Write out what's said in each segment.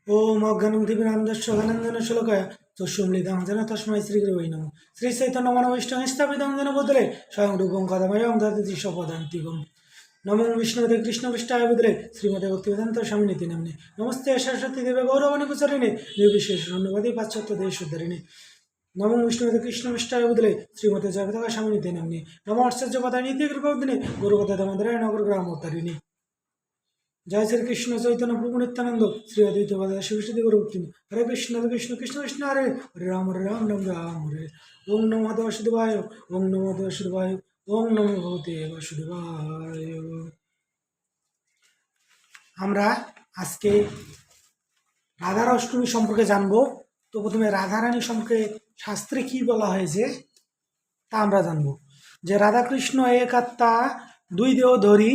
ओम अज्ञानतिमिरान्धस्य शलोकाय चक्षुर्मिलितं तस्मै श्रीगुरवे नमः। श्री चैतन्य मनोभीष्टं स्थापितं येन भूतले स्वयं रूपं कथमयं ददति स्वपदान्तिकम्। नमो विष्णुपते कृष्णपृष्ठाय भूतले श्रीमते भक्तिवेदान्त स्वामिनिति नाम्ने। नमस्ते सरस्वती देवे गौरवाणी प्रचारिणे निर्विशेष शून्यवादी पाश्चात्य देशोद्धरिणे। नमो विष्णुपते कृष्णपृष्ठाय भूतले श्रीमते जगतः स्वामिनिति नाम्ने। नमो आचार्य पदाय नित्य कृपावदिने गुरुपते दामोदराय नगरग्रामोत्तरिणे। जय श्री कृष्ण चैतन्य प्रभु नित्यानंद श्री अद्वैत गदाधर शिवसति गुरुभक्ति। हरे कृष्ण कृष्ण कृष्ण हरे हरे राम राम राम हरे। ओम नमो भगवते वासुदेवाय ओम नमो भगवते वासुदेवाय ओम नमो भगवते वासुदेवाय। আমরা আজকে রাধার অষ্টমী সম্পর্কে জানবো। তো প্রথমে রাধারানী সম্পর্কে শাস্ত্রে কি বলা হয়েছে তা আমরা জানবো। যে রাধাকৃষ্ণ এক আত্মা দুই দেহ ধরি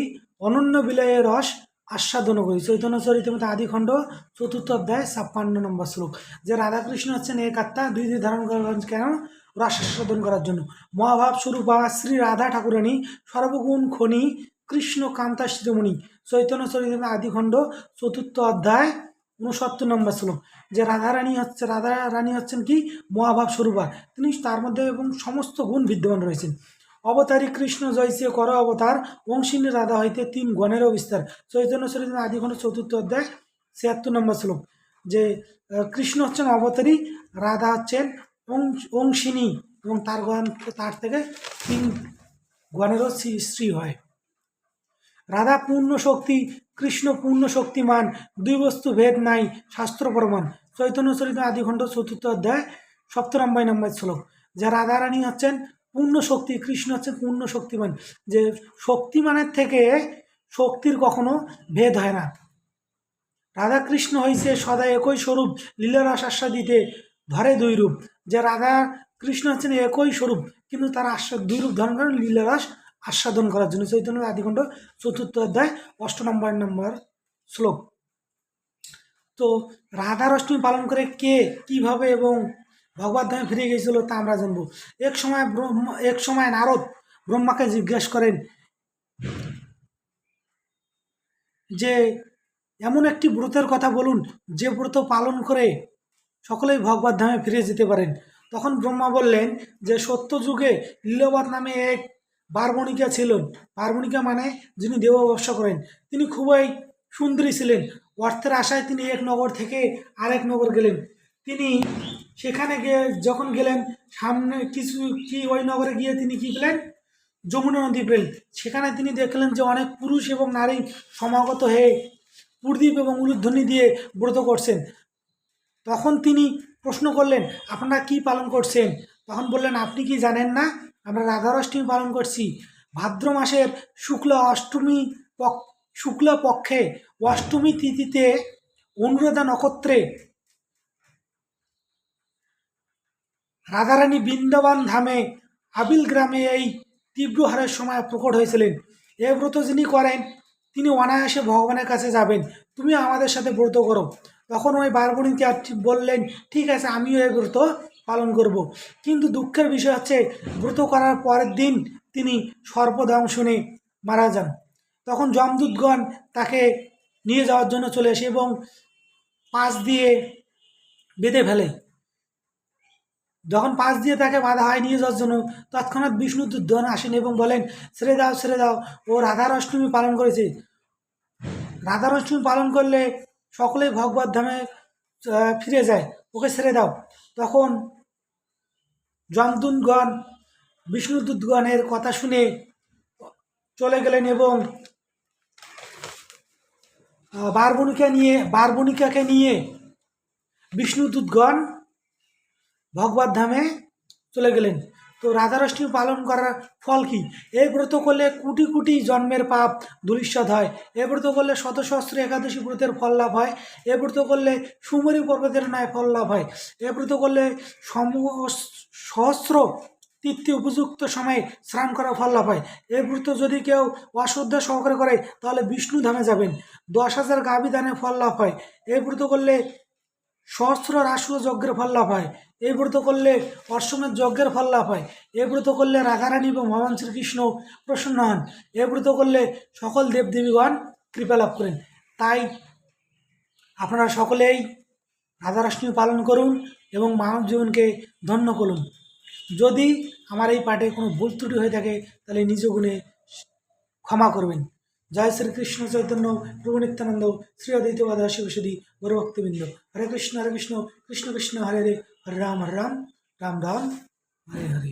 অনন্য বিলয়ে রস আস্বাদন করি। চৈতন্য চরিতামৃত আদিখণ্ড ৪র্থ অধ্যায় ৫৬ নম্বর শ্লোক। যে রাধাকৃষ্ণ হচ্ছেন এক আত্মা দুই দেহ ধারণ করার কেন? রস আস্বাদন করার জন্য। মহাভাব স্বরূপা শ্রী রাধা ঠাকুরানী সর্বগুণ খনি কৃষ্ণ কান্তা শিরোমণি। চৈতন্য চরিতামৃত আদিখণ্ড ৪র্থ অধ্যায় ৬৯ নম্বর শ্লোক। যে রাধারানী হচ্ছেন কি? মহাভাব স্বরূপা, তিনি তার মধ্যে এবং সমস্ত গুণ বিদ্যমান রয়েছেন। অবতারী কৃষ্ণ জয়সে কর অবতার অংশিনী রাধা হইতে তিন গণেরও বিস্তার। চৈতন্য চরিত আদিখণ্ড ৪র্থ অধ্যায় ৭৬ নম্বর শ্লোক। যে কৃষ্ণ হচ্ছেন অবতারী, রাধা হচ্ছেন অংশিনী এবং তার থেকে তিন গণেরও স্ত্রী হয়। রাধা পূর্ণ শক্তি, কৃষ্ণ পূর্ণ শক্তিমান, দুই বস্তু ভেদ নাই শাস্ত্র প্রমাণ। চৈতন্য চরিত আদিখণ্ড ৪র্থ অধ্যায় ৯৭ নম্বর শ্লোক। যে রাধারানী হচ্ছেন পূর্ণ শক্তি, কৃষ্ণ হচ্ছেন পূর্ণ শক্তিমান। যে শক্তিমানের থেকে শক্তির কখনো ভেদ হয় না। রাধা কৃষ্ণ হইছে সদা একই স্বরূপ, লীলারস আস্বাদিতে ধরে দুই রূপ। যে রাধা কৃষ্ণ হচ্ছেন একই স্বরূপ, কিন্তু তার দুই রূপ ধারণ করেন লীলারস আস্বাদন করার জন্য। চৈতন্য আদিখণ্ড ৪র্থ অধ্যায় ৮ নম্বর শ্লোক। তো রাধার অষ্টমী পালন করে কে, কিভাবে এবং ভগবত ধামে ফিরে গিয়েছিল তা আমরা জানবো। এক সময় নারদ ব্রহ্মাকে জিজ্ঞেস করেন যে এমন একটি ব্রতের কথা বলুন যে ব্রত পালন করে সকলেই ভগবত ধামে ফিরে যেতে পারেন। তখন ব্রহ্মা বললেন যে সত্য যুগে লীলাবত নামে এক বারবণিকা ছিলেন। বারবণিকা মানে যিনি দেহ ব্যবসা করেন। তিনি খুবই সুন্দরী ছিলেন। অর্থের আশায় তিনি এক নগর থেকে আরেক নগর গেলেন। তিনি সেখানে যখন গেলেন, সামনে ওই নগরে গিয়ে তিনি কি পেলেন? যমুনা নদী পেলেন। সেখানে তিনি দেখলেন যে অনেক পুরুষ এবং নারী সমাগত হয়ে প্রদীপ এবং উলুধ্বনি দিয়ে ব্রত করছেন। তখন তিনি প্রশ্ন করলেন, আপনারা কি পালন করছেন? তখন বললেন, আপনি কি জানেন না আমরা রাধার অষ্টমী পালন করছি? ভাদ্র মাসের শুক্ল পক্ষে অষ্টমী তিথিতে অনুরাধা নক্ষত্রে রাধারানী বৃন্দাবন ধামে আবিল গ্রামে এই তীব্রহারের সময় প্রকট হয়েছিলেন। এ ব্রত যিনি করেন তিনি অনায়াসে ভগবানের কাছে যাবেন। তুমি আমাদের সাথে ব্রত করো। তখন ওই বারবণীকে বললেন, ঠিক আছে, আমিও এই ব্রত পালন করব। কিন্তু দুঃখের বিষয় হচ্ছে ব্রত করার পরের দিন তিনি সর্পদংশনে মারা যান। তখন যমদূতগণ তাকে নিয়ে যাওয়ার জন্য চলে আসে এবং পাশ দিয়ে বেঁধে ফেলে। যখন পাশ দিয়ে তাকে বাধা হয় নিয়ে যাওয়ার জন্য, তৎক্ষণাৎ বিষ্ণুদূতগণ আসেন এবং বলেন, ছেড়ে দাও, ছেড়ে দাও, ও রাধার অষ্টমী পালন করেছে। রাধার অষ্টমী পালন করলে সকলেই ভগবত ধামে ফিরে যায়, ওকে ছেড়ে দাও। তখন যমদূতগণ বিষ্ণুদূতগণের কথা শুনে চলে গেলেন এবং বারবণিকাকে নিয়ে বিষ্ণুদূতগণ ভগবত ধামে চলে গেলেন। তো রাধার অষ্টমী পালন করার ফল কি? এই ব্রত করলে কোটি কোটি জন্মের পাপ ধূলিসাৎ হয়। এ ব্রত করলে শত সহস্র একাদশী ব্রতের ফল লাভ হয়। এ ব্রত করলে সুমেরু পর্বতের ন্যায় ফল লাভ হয়। এ ব্রত করলে সহস্র তীর্থে উপযুক্ত সময়ে স্নান করা ফল লাভ হয়। এই ব্রত যদি কেউ অশ্রদ্ধা সহকারে করে তাহলে বিষ্ণু ধামে যাবেন। 10,000 গাভী দানে ফল লাভ হয়। এই ব্রত করলে সহস্র রাষ্ট্র যজ্ঞের ফল লাভ হয়। এই ব্রত করলে অশ্বমেধ যজ্ঞের ফল লাভ হয়। এই ব্রত করলে রাধারানী এবং ভগবান শ্রীকৃষ্ণ প্রসন্ন হন। এই ব্রত করলে সকল দেবদেবীগণ কৃপা লাভ করেন। তাই আপনারা সকলেই রাধারাষ্টমী পালন করুন এবং মানব জীবনকে ধন্য করুন। যদি আমার এই পাঠে কোনো ভুল ত্রুটি হয়ে থাকে তাহলে নিজ গুণে ক্ষমা করবেন। জয় শ্রীকৃষ্ণ চৈতন্য প্রভু নিত্যানন্দ শ্রী অদ্বৈত গদাধর শিবসুধী গুরু ভক্তবৃন্দ। হরে কৃষ্ণ কৃষ্ণ কৃষ্ণ হরে হরে, হরে রাম রাম রাম হরে হরে।